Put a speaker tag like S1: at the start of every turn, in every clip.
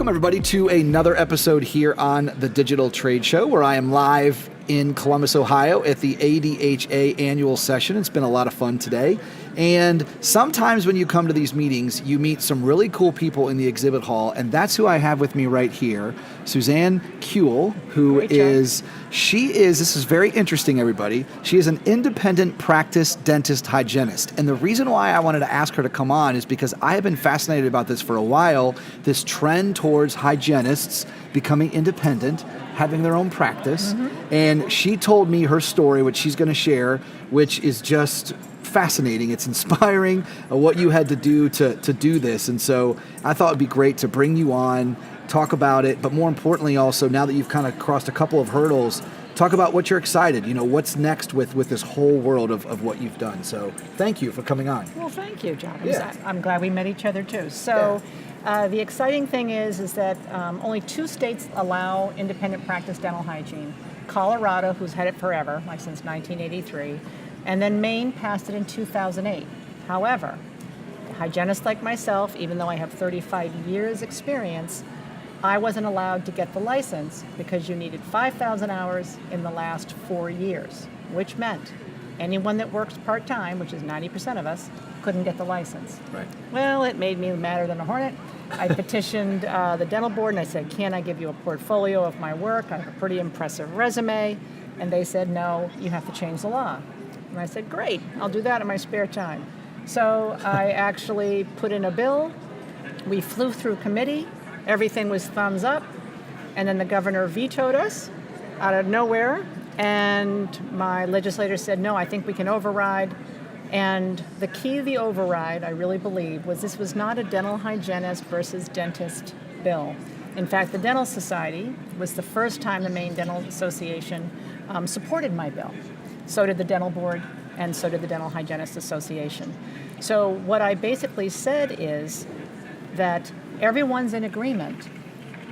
S1: Welcome, everybody, to another episode here on the Digital Trade Show, where I am live in Columbus, Ohio at the ADHA annual session. It's been a lot of fun today. And sometimes when you come to these meetings, you meet some really cool people in the exhibit hall, and that's who I have with me right here, Susanne Kuehl, who is, this is very interesting, everybody. She is an independent practice dentist hygienist. And the reason why I wanted to ask her to come on is because I have been fascinated about this for a while, this trend towards hygienists becoming independent, having their own practice. And she told me her story, which she's going to share, which is just fascinating. It's inspiring what you had to do to do this. And so I thought it'd be great to bring you on, talk about it, but more importantly also, now that you've kind of crossed a couple of hurdles, talk about what you're excited, what's next with this whole world of what you've done. So thank you for coming on.
S2: Well, thank you, John. I'm glad we met each other too. So the exciting thing is that only 2 states allow independent practice dental hygiene. Colorado, who's had it forever, like since 1983, and then Maine passed it in 2008. However, hygienists like myself, even though I have 35 years experience, I wasn't allowed to get the license because you needed 5,000 hours in the last 4 years, which meant anyone that works part-time, which is 90% of us, couldn't get the license.
S1: Right.
S2: Well, it made me madder than a hornet. I petitioned the dental board and I said, can I give you a portfolio of my work? I have a pretty impressive resume. And they said, no, you have to change the law. And I said, great, I'll do that in my spare time. So I actually put in a bill. We flew through committee. Everything was thumbs up. And then the governor vetoed us out of nowhere. And my legislator said, no, I think we can override. And the key to the override, I really believe, was this was not a dental hygienist versus dentist bill. In fact, the Dental Society was the first time the Maine Dental Association supported my bill. So did the Dental Board, and so did the Dental Hygienist Association. So what I basically said is that everyone's in agreement.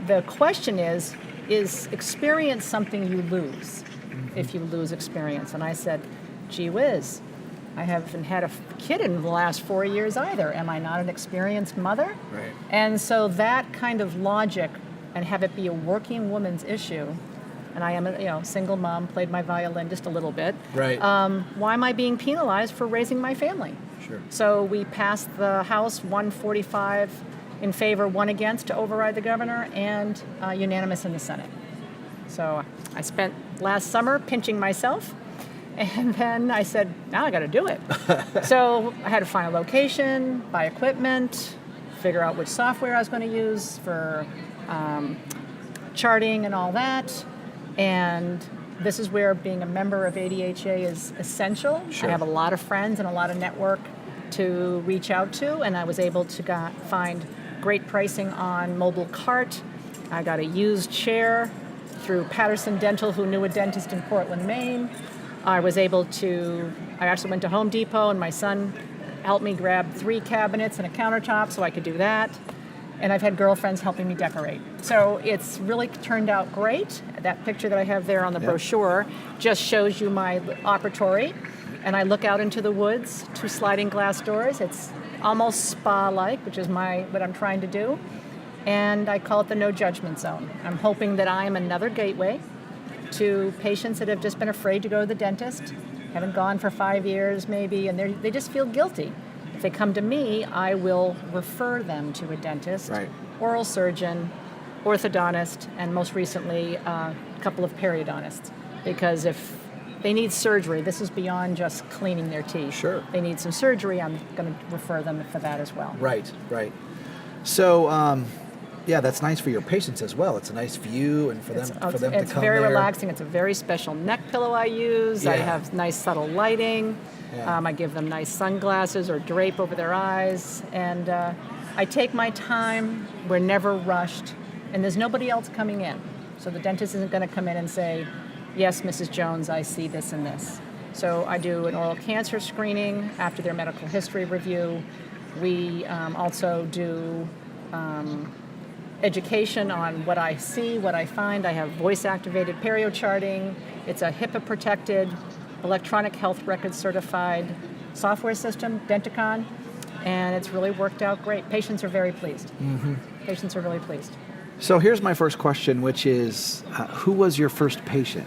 S2: The question is experience something you lose if you lose experience? And I said, gee whiz, I haven't had a kid in the last 4 years either. Am I not an experienced mother?
S1: Right.
S2: And so that kind of logic, and have it be a working woman's issue, and I am a single mom, played my violin just a little bit.
S1: Right.
S2: Why am I being penalized for raising my family?
S1: Sure.
S2: So we passed the House 145 in favor, 1 against to override the governor, and unanimous in the Senate. So I spent last summer pinching myself, and then I said, now I got to do it. So I had to find a location, buy equipment, figure out which software I was going to use for charting and all that. And this is where being a member of ADHA is essential.
S1: Sure.
S2: I have a lot of friends and a lot of network to reach out to, and I was able to find great pricing on mobile cart. I got a used chair through Patterson Dental, who knew a dentist in Portland, Maine. I actually went to Home Depot, and my son helped me grab 3 cabinets and a countertop so I could do that. And I've had girlfriends helping me decorate. So it's really turned out great. That picture that I have there on the brochure just shows you my operatory. And I look out into the woods, 2 sliding glass doors. It's almost spa-like, which is what I'm trying to do. And I call it the no judgment zone. I'm hoping that I am another gateway to patients that have just been afraid to go to the dentist, haven't gone for 5 years maybe, and they just feel guilty. If they come to me, I will refer them to a dentist,
S1: right,
S2: oral surgeon, orthodontist, and most recently a couple of periodontists. Because if they need surgery, this is beyond just cleaning their teeth.
S1: Sure.
S2: They need some surgery, I'm going to refer them for that as well.
S1: Right. So, that's nice for your patients as well. It's a nice view, and for them to come there.
S2: It's very relaxing. It's a very special neck pillow I use.
S1: Yeah.
S2: I have nice subtle lighting.
S1: Yeah.
S2: I give them nice sunglasses or drape over their eyes. And I take my time. We're never rushed. And there's nobody else coming in. So the dentist isn't going to come in and say, yes, Mrs. Jones, I see this and this. So I do an oral cancer screening after their medical history review. We also do education on what I see, what I find. I have voice-activated perio charting. It's a HIPAA-protected, electronic health record certified software system, Denticon, and it's really worked out great. Patients are very pleased.
S1: Mm-hmm.
S2: Patients are really pleased.
S1: So here's my first question, which is, who was your first patient?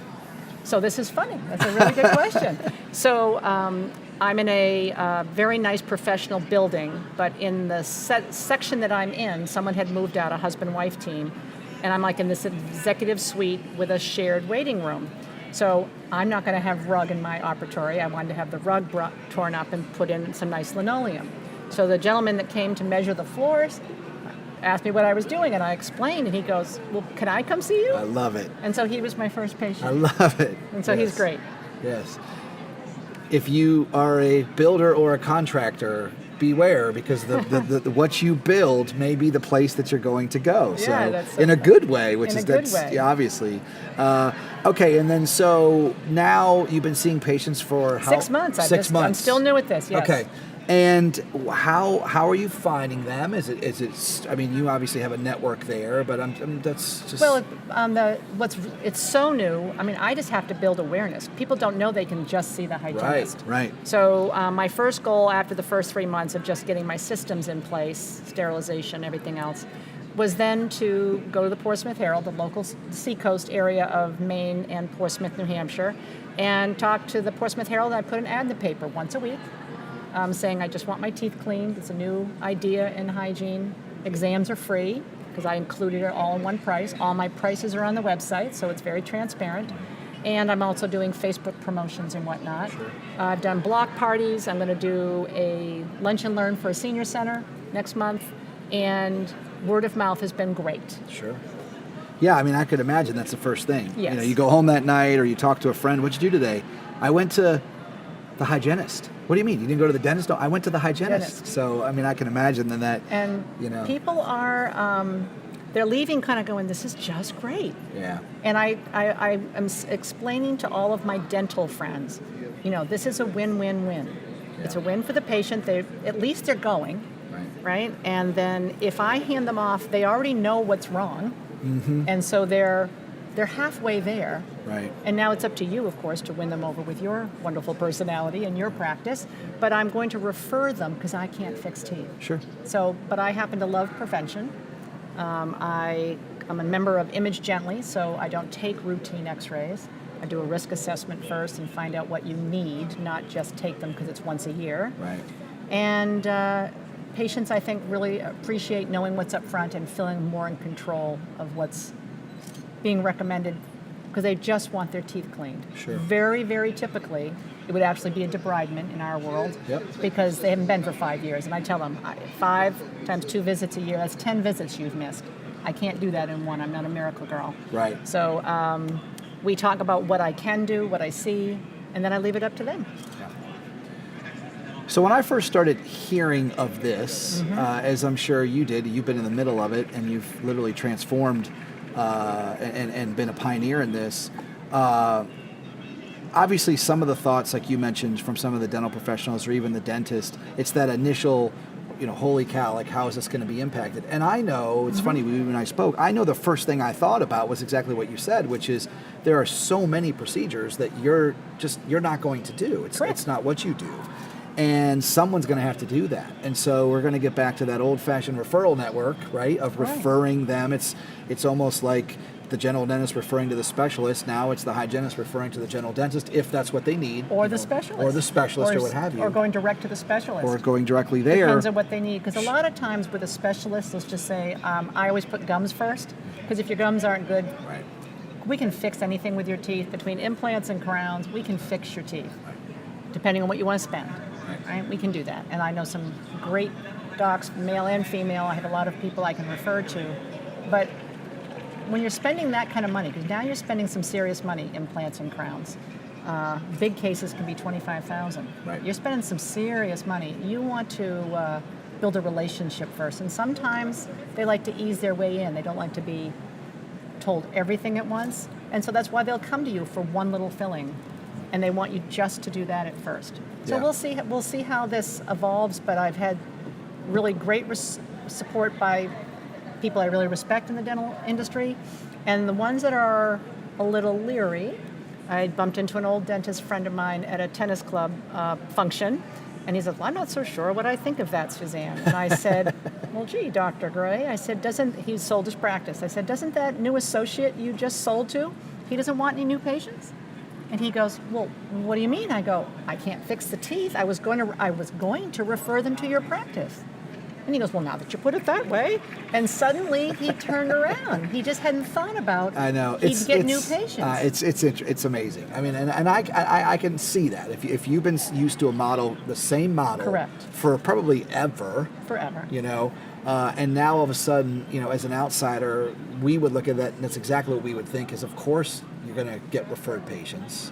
S2: So this is funny. That's a really good question. So I'm in a very nice professional building, but in the section that I'm in, someone had moved out, a husband-wife team, and I'm like in this executive suite with a shared waiting room. So I'm not going to have rug in my operatory. I wanted to have the rug torn up and put in some nice linoleum. So the gentleman that came to measure the floors asked me what I was doing, and I explained, and he goes, well, can I come see you?
S1: I love it.
S2: And so he was my first patient.
S1: I love it.
S2: And so he's great.
S1: Yes. If you are a builder or a contractor, beware, because the what you build may be the place that you're going to go.
S2: Yeah,
S1: so
S2: that's
S1: in a good way, which
S2: in
S1: is
S2: a good
S1: that's
S2: way.
S1: yeah, obviously. Okay, and then so now you've been seeing patients for how?
S2: 6 months.
S1: 6 months.
S2: I'm still new at this. Yes.
S1: Okay. And how are you finding them? Is it? I mean, you obviously have a network there, but that's just
S2: Well, it's so new. I mean, I just have to build awareness. People don't know they can just see the hygienist.
S1: Right.
S2: So my first goal after the first 3 months of just getting my systems in place, sterilization, everything else, was then to go to the Portsmouth Herald, the local seacoast area of Maine and Portsmouth, New Hampshire, and talk to the Portsmouth Herald. I put an ad in the paper once a week. Saying I just want my teeth cleaned. It's a new idea in hygiene. Exams are free because I included it all in one price. All my prices are on the website, so it's very transparent. And I'm also doing Facebook promotions and whatnot.
S1: Sure.
S2: I've done block parties. I'm going to do a lunch and learn for a senior center next month. And word of mouth has been great.
S1: Sure. Yeah, I mean, I could imagine that's the first thing.
S2: Yes.
S1: You know, you go home that night or you talk to a friend. What'd you do today? I went to the hygienist. What do you mean? You didn't go to the dentist? No, I went to the hygienist. So, I mean, I can imagine then that,
S2: And people are, they're leaving kind of going, this is just great.
S1: Yeah.
S2: And I am explaining to all of my dental friends, this is a win-win-win.
S1: Yeah.
S2: It's a win for the patient. At least they're going, right? And then if I hand them off, they already know what's wrong.
S1: Mm-hmm.
S2: And so they're halfway there.
S1: Right.
S2: And now it's up to you, of course, to win them over with your wonderful personality and your practice. But I'm going to refer them because I can't fix teeth.
S1: Sure.
S2: So, but I happen to love prevention. I'm a member of Image Gently, so I don't take routine x-rays. I do a risk assessment first and find out what you need, not just take them because it's once a year.
S1: Right.
S2: And patients, I think, really appreciate knowing what's up front and feeling more in control of what's being recommended because they just want their teeth cleaned.
S1: Sure.
S2: Very, very typically, it would actually be a debridement in our world.
S1: Yep.
S2: Because they haven't been for 5 years. And I tell them, 5 times 2 visits a year, that's 10 visits you've missed. I can't do that in one. I'm not a miracle girl.
S1: Right.
S2: So we talk about what I can do, what I see, and then I leave it up to them.
S1: Yeah. So when I first started hearing of this, as I'm sure you did, you've been in the middle of it, and you've literally transformed and been a pioneer in this. Obviously, some of the thoughts, like you mentioned, from some of the dental professionals or even the dentist, it's that initial, holy cow, like how is this going to be impacted? And I know, it's funny, when I spoke, I know the first thing I thought about was exactly what you said, which is there are so many procedures that you're not going to do. It's not what you do. And someone's going to have to do that. And so we're going to get back to that old-fashioned referral network, right, of referring them. It's almost like the general dentist referring to the specialist. Now it's the hygienist referring to the general dentist if that's what they need.
S2: Or the specialist.
S1: Or the specialist or what have you.
S2: Or going direct to the specialist.
S1: Or going directly there.
S2: Depends on what they need. Because a lot of times with a specialist, let's just say, I always put gums first. Because if your gums aren't good, we can fix anything with your teeth. Between implants and crowns, we can fix your teeth. Depending on what you want to spend. Right? We can do that. And I know some great docs, male and female. I have a lot of people I can refer to. But when you're spending that kind of money, because now you're spending some serious money, implants and crowns. Big cases can be $25,000.
S1: Right.
S2: You're spending some serious money. You want to build a relationship first. And sometimes they like to ease their way in. They don't like to be told everything at once. And so that's why they'll come to you for one little filling. And they want you just to do that at first. So we'll see how this evolves, but I've had really great support by people I really respect in the dental industry. And the ones that are a little leery, I bumped into an old dentist friend of mine at a tennis club function, And he said, well, I'm not so sure what I think of that, Suzanne. And I said, well, gee, Dr. Gray, I said, he sold his practice. I said, doesn't that new associate you just sold to, he doesn't want any new patients? And he goes, well, what do you mean? I go, I can't fix the teeth. I was going to refer them to your practice. And he goes, well, now that you put it that way. And suddenly he turned around. He just hadn't thought about
S1: I know.
S2: He'd get new patients.
S1: It's amazing. I mean, and I can see that. If you've been used to a model, the same model,
S2: correct,
S1: for probably forever, and now all of a sudden, as an outsider, we would look at that, and that's exactly what we would think is, of course, you're going to get referred patients.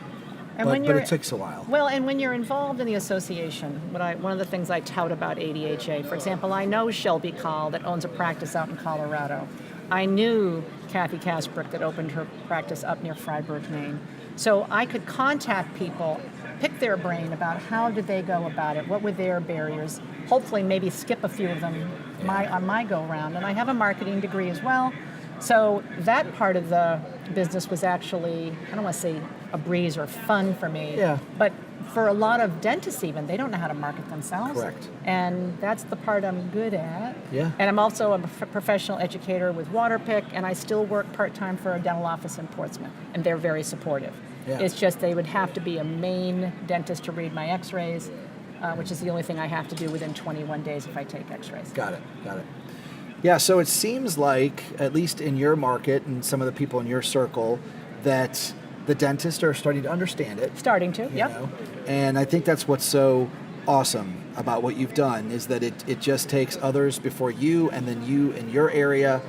S1: But it takes a while.
S2: Well, and when you're involved in the association, one of the things I tout about ADHA, for example, I know Shelby Call that owns a practice out in Colorado. I knew Kathy Kasprick that opened her practice up near Freiburg, Maine. So I could contact people, pick their brain about how did they go about it, what were their barriers, hopefully maybe skip a few of them on my go-round. And I have a marketing degree as well. So that part of the business was actually, I don't want to say a breeze or fun for me.
S1: Yeah.
S2: But for a lot of dentists even, they don't know how to market themselves.
S1: Correct.
S2: And that's the part I'm good at.
S1: Yeah.
S2: And I'm also a professional educator with Waterpik, and I still work part-time for a dental office in Portsmouth, and they're very supportive.
S1: Yeah.
S2: It's just they would have to be a Maine dentist to read my x-rays, which is the only thing I have to do within 21 days if I take x-rays.
S1: Got it. Yeah, so it seems like, at least in your market and some of the people in your circle, that the dentists are starting to understand it.
S2: Starting to, yep.
S1: And I think that's what's so awesome about what you've done, is that it just takes others before you, and then you in your area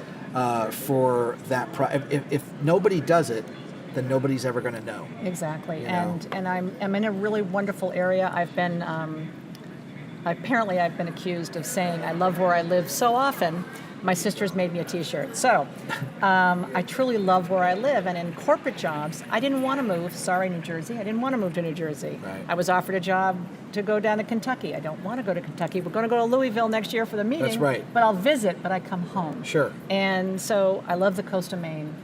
S1: for that. If nobody does it, then nobody's ever going to know.
S2: Exactly. And I'm in a really wonderful area. I've been accused of saying I love where I live so often. My sister's made me a t-shirt. So I truly love where I live. And in corporate jobs, I didn't want to move. Sorry, New Jersey. I didn't want to move to New Jersey.
S1: Right.
S2: I was offered a job to go down to Kentucky. I don't want to go to Kentucky. We're going to go to Louisville next year for the meeting.
S1: That's right.
S2: But I'll visit, but I come home.
S1: Sure.
S2: And so I love the coast of Maine.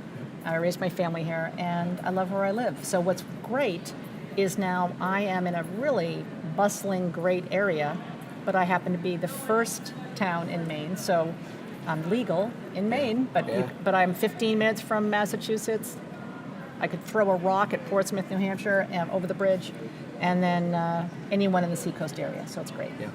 S2: I raised my family here, and I love where I live. So what's great is now I am in a really bustling, great area, but I happen to be the first town in Maine, so I'm legal in Maine, but I'm 15 minutes from Massachusetts. I could throw a rock at Portsmouth, New Hampshire, and over the bridge, and then anyone in the seacoast area, so it's great.
S1: Yeah.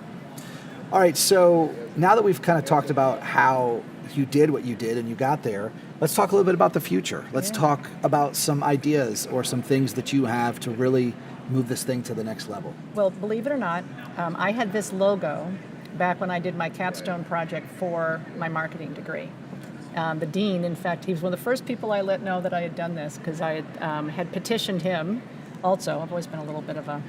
S1: All right, so now that we've kind of talked about how you did what you did and you got there, let's talk a little bit about the future. Let's talk about some ideas or some things that you have to really move this thing to the next level.
S2: Well, believe it or not, I had this logo back when I did my capstone project for my marketing degree. The dean, in fact, he was one of the first people I let know that I had done this, because I had petitioned him also. I've always been a little bit of a,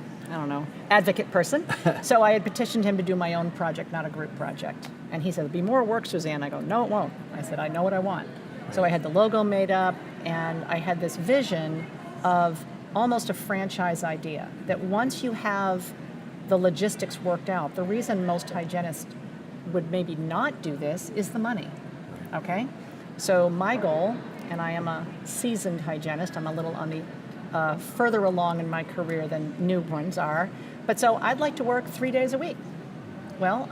S2: advocate person. So I had petitioned him to do my own project, not a group project. And he said, "There'll be more work, Suzanne." I go, "No, it won't." I said, "I know what I want." So I had the logo made up, and I had this vision of almost a franchise idea, that once you have the logistics worked out, the reason most hygienists would maybe not do this is the money, okay? So my goal, and I am a seasoned hygienist, I'm a little on the further along in my career than new ones are, but so I'd like to work 3 days a week. Well,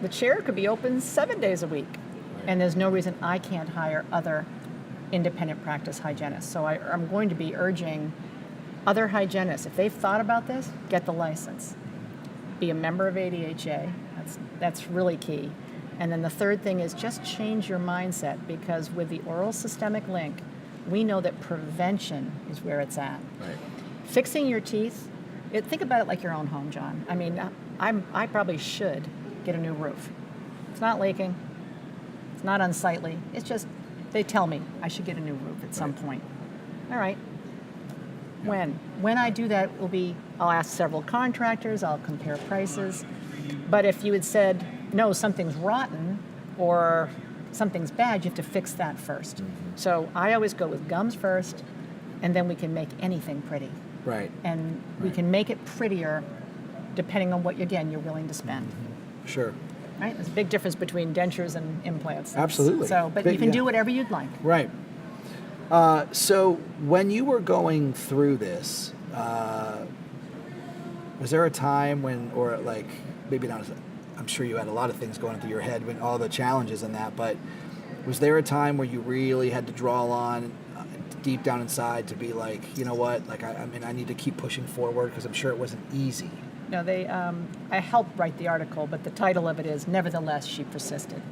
S2: the chair could be open 7 days a week, and there's no reason I can't hire other independent practice hygienists. So I'm going to be urging other hygienists, if they've thought about this, get the license. Be a member of ADHA. That's really key. And then the third thing is just change your mindset, because with the oral systemic link, we know that prevention is where it's at.
S1: Right.
S2: Fixing your teeth, think about it like your own home, John. I mean, I probably should get a new roof. It's not leaking. It's not unsightly. It's just, they tell me I should get a new roof at some point. All right. When I do that, I'll ask several contractors, I'll compare prices. But if you had said, no, something's rotten or something's bad, you have to fix that first. Mm-hmm. So I always go with gums first, and then we can make anything pretty.
S1: Right.
S2: And we can make it prettier depending on what, again, you're willing to spend.
S1: Mm-hmm. Sure.
S2: Right? There's a big difference between dentures and implants.
S1: Absolutely.
S2: But you can do whatever you'd like.
S1: Right. So when you were going through this, Was there a time when, or like, maybe not, I'm sure you had a lot of things going through your head when all the challenges and that, but was there a time where you really had to draw on deep down inside to be like, you know what, like, I mean, I need to keep pushing forward, because I'm sure it wasn't easy.
S2: No, I helped write the article, but the title of it is "Nevertheless, She Persisted."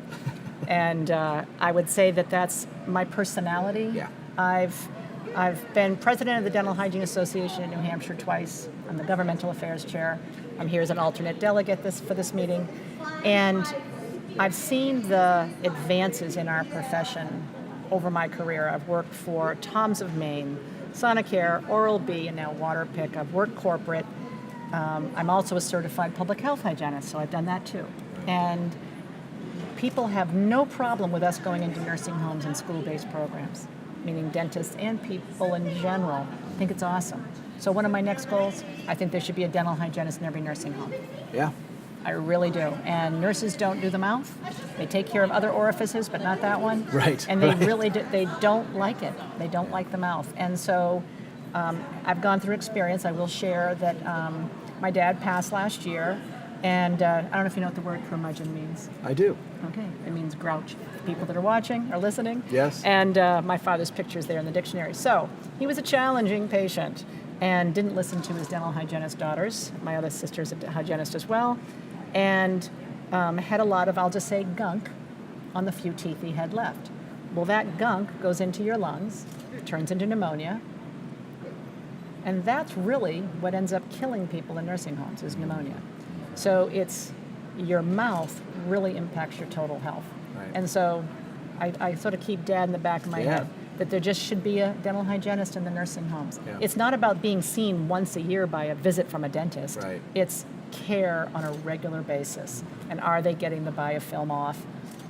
S2: And I would say that that's my personality.
S1: Yeah.
S2: I've been president of the Dental Hygiene Association in New Hampshire twice. I'm the governmental affairs chair. I'm here as an alternate delegate for this meeting. And I've seen the advances in our profession over my career. I've worked for Tom's of Maine, Sonicare, Oral-B, and now Waterpik. I've worked corporate. I'm also a certified public health hygienist, so I've done that too. And people have no problem with us going into nursing homes and school-based programs, meaning dentists and people in general. I think it's awesome. So one of my next goals, I think there should be a dental hygienist in every nursing home.
S1: Yeah.
S2: I really do. And nurses don't do the mouth. They take care of other orifices, but not that one.
S1: Right.
S2: And they
S1: right.
S2: really do, they don't like it. They don't like the mouth. And so I've gone through experience. I will share that my dad passed last year. And I don't know if you know what the word curmudgeon means.
S1: I do.
S2: Okay, it means grouch. People that are watching, are listening.
S1: Yes.
S2: And my father's picture's there in the dictionary. So he was a challenging patient and didn't listen to his dental hygienist daughters. My other sister's a hygienist as well. And had a lot of, I'll just say, gunk on the few teeth he had left. Well, that gunk goes into your lungs, turns into pneumonia, and that's really what ends up killing people in nursing homes is pneumonia. So it's your mouth really impacts your total health.
S1: Right.
S2: And so I sort of keep Dad in the back of my head that there just should be a dental hygienist in the nursing homes.
S1: Yeah.
S2: It's not about being seen once a year by a visit from a dentist.
S1: Right.
S2: It's care on a regular basis. And are they getting the biofilm off?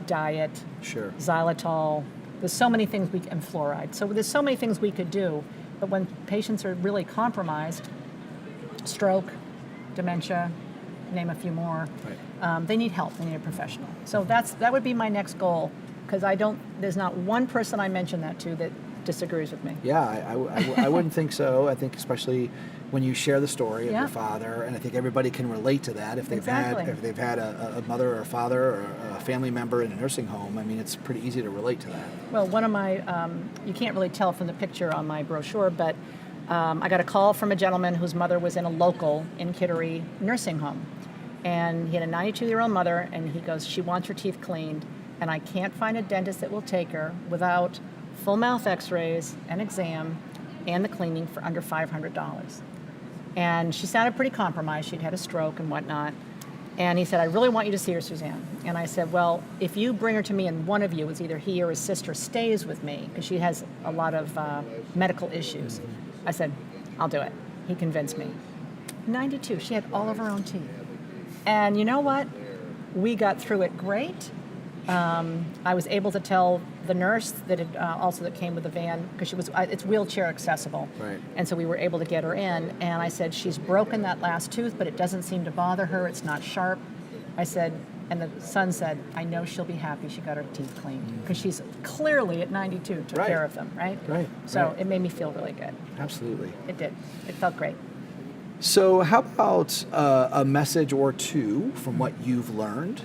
S2: Diet,
S1: Sure.
S2: xylitol. There's so many things and fluoride. So there's so many things we could do. But when patients are really compromised, stroke, dementia, name a few more,
S1: Right.
S2: they need help. They need a professional. So that would be my next goal, because there's not one person I mention that to that disagrees with me.
S1: Yeah, I wouldn't think so. I think especially when you share the story of
S2: Yeah.
S1: your father, and I think everybody can relate to that if they've
S2: Exactly.
S1: had a mother or a father or a family member in a nursing home. I mean, it's pretty easy to relate to that.
S2: Well, one of my, you can't really tell from the picture on my brochure, but I got a call from a gentleman whose mother was in a local in Kittery nursing home. And he had a 92-year-old mother, and he goes, she wants her teeth cleaned, and I can't find a dentist that will take her without full mouth x-rays, an exam, and the cleaning for under $500. And she sounded pretty compromised. She'd had a stroke and whatnot. And he said, I really want you to see her, Susanne. And I said, well, if you bring her to me and one of you, it's either he or his sister, stays with me, because she has a lot of medical issues. I said, I'll do it. He convinced me. 92, she had all of her own teeth. And you know what? We got through it great. I was able to tell the nurse that it, also that came with the van, because it's wheelchair accessible.
S1: Right.
S2: And so we were able to get her in. And I said, she's broken that last tooth, but it doesn't seem to bother her. It's not sharp. I said, and the son said, I know she'll be happy she got her teeth cleaned, because she's clearly at 92 took
S1: Right.
S2: care of them, right?
S1: Right.
S2: So
S1: Right.
S2: it made me feel really good.
S1: Absolutely.
S2: It did. It felt great.
S1: So how about a message or two from what you've learned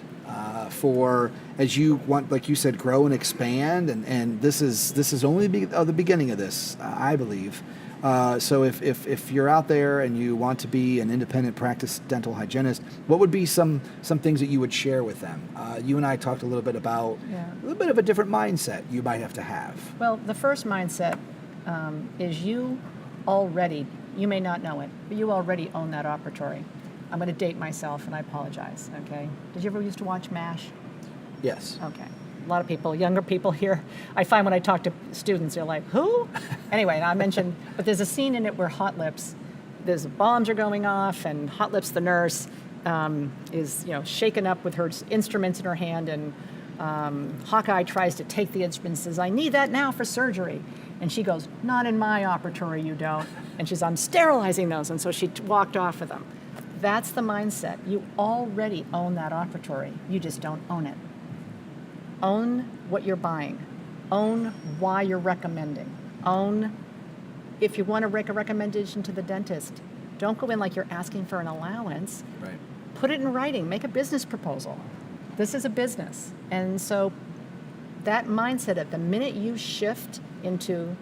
S1: for as you want, like you said, grow and expand, and this is only the beginning of this, I believe. So if you're out there and you want to be an independent practice dental hygienist, what would be some things that you would share with them? You and I talked a little bit about a little bit of a different mindset you might have to have.
S2: Well, the first mindset is you may not know it, but you already own that operatory. I'm going to date myself, and I apologize, okay? Did you ever used to watch MASH?
S1: Yes.
S2: Okay. A lot of people, younger people here, I find when I talk to students, they're like, who? Anyway, I mentioned, but there's a scene in it where Hot Lips, there's bombs are going off, and Hot Lips, the nurse, is shaken up with her instruments in her hand, and Hawkeye tries to take the instruments and says, I need that now for surgery. And she goes, not in my operatory, you don't. And she's, I'm sterilizing those. And so she walked off with them. That's the mindset. You already own that operatory. You just don't own it. Own what you're buying. Own why you're recommending. Own, if you want to make a recommendation to the dentist, Don't go in like you're asking for an allowance.
S1: Right.
S2: Put it in writing. Make a business proposal. This is a business. And so that mindset of the minute you shift into,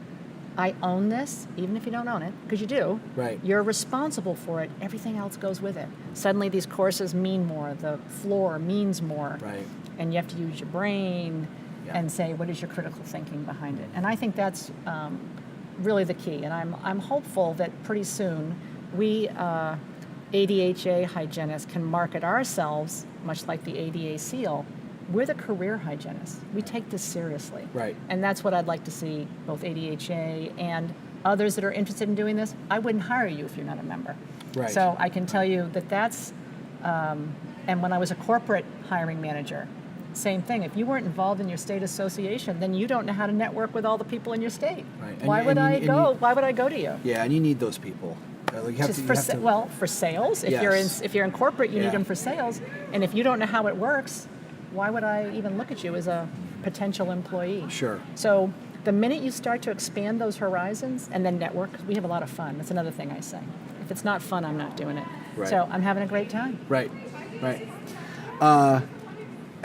S2: I own this, even if you don't own it, because you do.
S1: Right.
S2: You're responsible for it. Everything else goes with it. Suddenly these courses mean more. The floor means more.
S1: Right.
S2: And you have to use your brain
S1: Yeah.
S2: and say, what is your critical thinking behind it? And I think that's really the key. And I'm hopeful that pretty soon we, ADHA hygienists, can market ourselves, much like the ADA seal. We're the career hygienists. We take this seriously.
S1: Right.
S2: And that's what I'd like to see, both ADHA and others that are interested in doing this. I wouldn't hire you if you're not a member.
S1: Right.
S2: So I can tell you that that's, and when I was a corporate hiring manager, same thing. If you weren't involved in your state association, then you don't know how to network with all the people in your state.
S1: Right.
S2: Why would I go? Why would I go to you?
S1: Yeah, and you need those people. You have
S2: Just
S1: to,
S2: for
S1: you have to,
S2: well, for sales. If
S1: Yes.
S2: you're in corporate, you
S1: Yeah.
S2: need them for sales. And if you don't know how it works, why would I even look at you as a potential employee?
S1: Sure.
S2: So the minute you start to expand those horizons and then network, we have a lot of fun. That's another thing I say. If it's not fun, I'm not doing it.
S1: Right.
S2: So I'm having a great time.
S1: Right.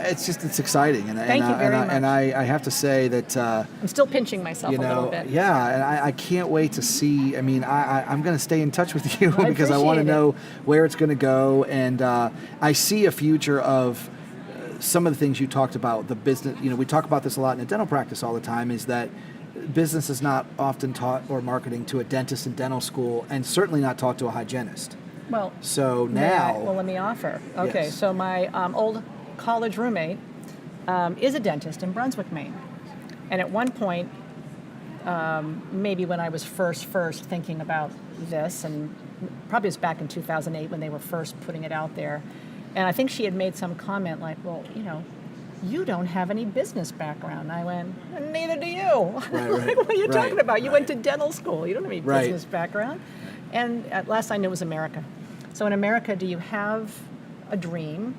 S1: It's exciting, and
S2: Thank you very much.
S1: And I have to say that
S2: I'm still pinching myself a little bit.
S1: yeah, and I can't wait to see. I mean, I'm going to stay in touch with you
S2: I
S1: because I want to
S2: appreciate
S1: know where it's going to go, and I see a future of some of the things you talked about. The business, we talk about this a lot in a dental practice all the time. Is that business is not often taught or marketing to a dentist in dental school, and certainly not taught to a hygienist.
S2: Well,
S1: So now,
S2: well, let me offer. Okay,
S1: Yes.
S2: so my old college roommate is a dentist in Brunswick, Maine. And at one point, maybe when I was first thinking about this, and probably it was back in 2008 when they were first putting it out there, and I think she had made some comment like, well, you don't have any business background. I went, neither do you.
S1: Right.
S2: What are you
S1: Right.
S2: talking about? You went to dental school. You don't have any
S1: Right.
S2: business background. And at last I knew it was America. So in America, do you have a dream?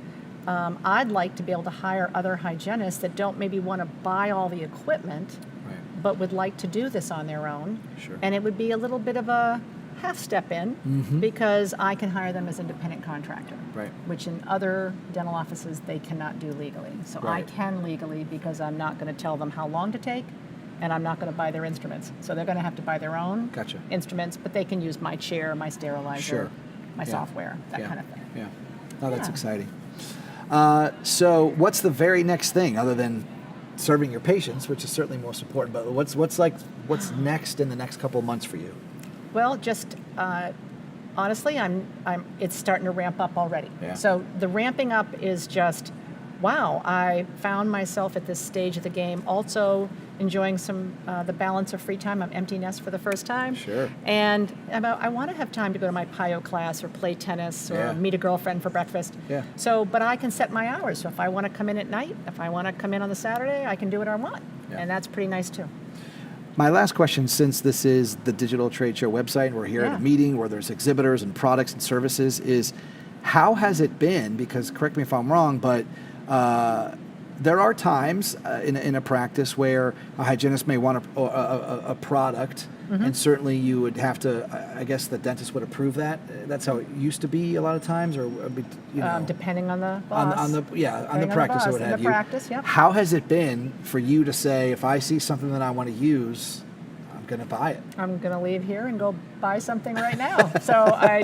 S2: I'd like to be able to hire other hygienists that don't maybe want to buy all the equipment,
S1: Right.
S2: but would like to do this on their own.
S1: Sure.
S2: And it would be a little bit of a half step in because I can hire them as independent contractor,
S1: Right.
S2: which in other dental offices they cannot do legally. So I
S1: Right.
S2: can legally because I'm not going to tell them how long to take, and I'm not going to buy their instruments. So they're going to have to buy their own
S1: Gotcha.
S2: instruments, but they can use my chair, my sterilizer,
S1: Sure.
S2: my
S1: Yeah.
S2: software, that
S1: Yeah.
S2: kind of thing.
S1: Yeah. Oh, that's
S2: Yeah.
S1: exciting. So what's the very next thing other than serving your patients, which is certainly most important, but what's next in the next couple of months for you?
S2: Well, just honestly, it's starting to ramp up already.
S1: Yeah.
S2: So the ramping up is just, wow, I found myself at this stage of the game also enjoying some the balance of free time. I'm empty nest for the first time.
S1: Sure.
S2: And I want to have time to go to my PIO class or play tennis or
S1: Yeah.
S2: meet a girlfriend for breakfast.
S1: Yeah.
S2: So, but I can set my hours. So if I want to come in at night, if I want to come in on the Saturday, I can do what I want.
S1: Yeah.
S2: And that's pretty nice too.
S1: My last question, since this is the Digital Trade Show website and we're here at
S2: Yeah.
S1: a meeting where there's exhibitors and products and services, is how has it been? Because correct me if I'm wrong, but there are times in a practice where a hygienist may want a product, and certainly you would have to, I guess the dentist would approve that. That's how it used to be a lot of times, or
S2: Depending on the boss.
S1: on the
S2: Depending
S1: practice,
S2: on
S1: or
S2: the
S1: what
S2: boss,
S1: have
S2: the
S1: you.
S2: practice, yep.
S1: How has it been for you to say, if I see something that I want to use, I'm going to buy it?
S2: I'm going to leave here and go buy something right now. So I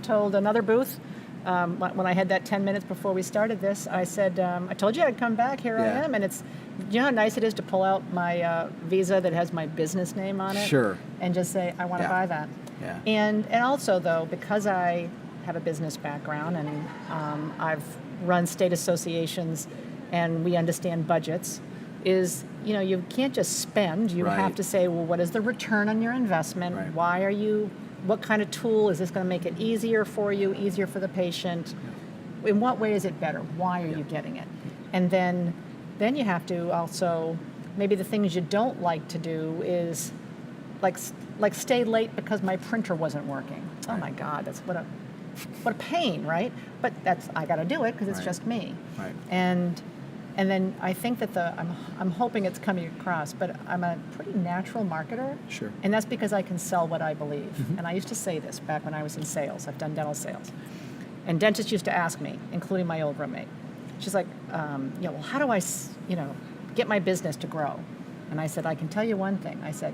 S2: told another booth, when I had that 10 minutes before we started this, I said, I told you I'd come back, here I
S1: Yeah.
S2: am. And it's, you know how nice it is to pull out my visa that has my business name on it?
S1: Sure.
S2: And just say, I want to
S1: Yeah.
S2: buy that.
S1: Yeah.
S2: And also, though, because I have a business background and I've run state associations and we understand budgets, is, you can't just spend. You
S1: Right.
S2: have to say, well, what is the return on your investment?
S1: Right.
S2: What kind of tool is this going to make it easier for you, easier for the patient? In what way is it better? Why are you getting it? And then you have to also, maybe the things you don't like to do is like stay late because my printer wasn't working. Oh my God, that's what a pain, right? But I got to do it because it's
S1: Right.
S2: just me.
S1: Right.
S2: And And then I think that I'm hoping it's coming across, but I'm a pretty natural marketer.
S1: Sure.
S2: And that's because I can sell what I believe. And I used to say this back when I was in sales. I've done dental sales. And dentists used to ask me, including my old roommate, she's like, well, how do I, get my business to grow? And I said, I can tell you one thing. I said,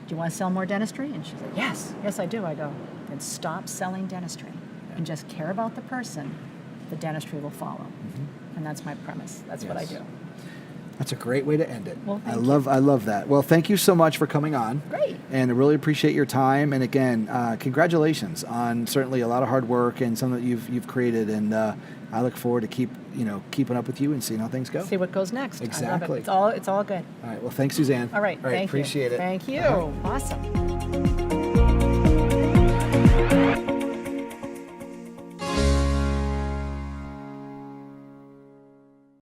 S2: do you want to sell more dentistry? And she said, yes, I do. I go, then stop selling dentistry and just care about the person. The dentistry will follow. And that's my premise. That's what I do.
S1: That's a great way to end it.
S2: Well,
S1: I love that. Well, thank you so much for coming on.
S2: Great.
S1: And I really appreciate your time. And again, congratulations on certainly a lot of hard work and something that you've created. And I look forward to keeping up with you and seeing how things go.
S2: See what goes next.
S1: Exactly.
S2: I love it. It's all good.
S1: All right. Well, thanks, Suzanne.
S2: All right. Thank you.
S1: Appreciate it.
S2: Thank you.
S1: Uh-huh.
S2: Awesome.